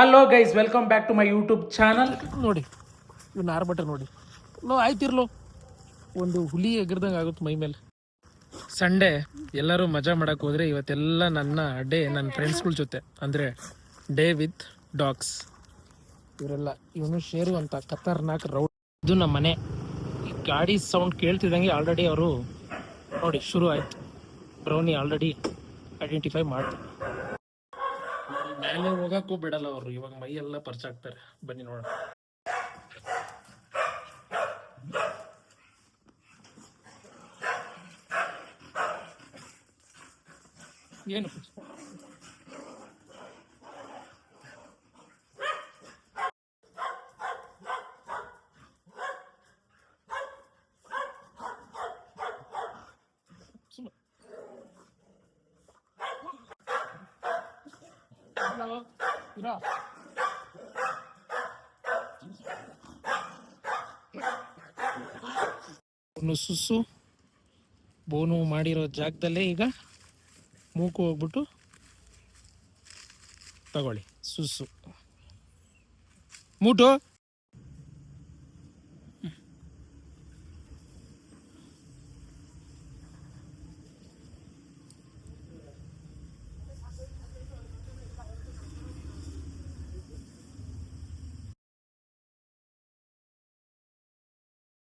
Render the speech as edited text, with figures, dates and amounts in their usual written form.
Hello guys, welcome back to my YouTube channel. ನೋಡಿ ಇವ್ ನಾರ್ಬಟ್ಟ ನೋಡಿ ಆಯ್ತಿರ್ಲೋ ಒಂದು ಹುಲಿ ಎಗರ್ದಂಗೆ ಆಗುತ್ತೆ ಮೈ ಮೇಲೆ. ಸಂಡೇ ಎಲ್ಲರೂ ಮಜಾ ಮಾಡಕ್ಕೆ ಹೋದ್ರೆ ಇವತ್ತೆಲ್ಲ ನನ್ನ ಫ್ರೆಂಡ್ಸ್ಗಳ ಜೊತೆ ಅಂದರೆ ಡೇ ವಿತ್ ಡಾಗ್ಸ್ ಇವರೆಲ್ಲ. ಇವನು ಶೇರು ಅಂತ ಖತರ್ನಾಕ್ ರೌಡ್. ಇದು ನಮ್ಮ ಮನೆ. ಈ ಗಾಡಿ ಸೌಂಡ್ ಕೇಳ್ತಿದ್ದಂಗೆ ಆಲ್ರೆಡಿ ಅವರು ನೋಡಿ ಶುರು ಆಯ್ತು. ಬ್ರೌನಿ ಆಲ್ರೆಡಿ ಐಡೆಂಟಿಫೈ ಮಾಡ್ತಾರೆ. ಮೇಲೆ ಹೋಗಕ್ಕೂ ಬಿಡಲ್ಲ ಅವರು. ಇವಾಗ ಮೈ ಎಲ್ಲ ಪರ್ಚಾಗ್ತಾರೆ. ಬನ್ನಿ ನೋಡೋಣ. ಏನು ಸುಸ್ಸು ಬೋನು ಮಾಡಿರೋ ಜಾಗದಲ್ಲೇ ಈಗ ಮೂಕು ಹೋಗ್ಬಿಟ್ಟು ತಗೊಳ್ಳಿ ಸುಸ್ಸು ಮೂಟು.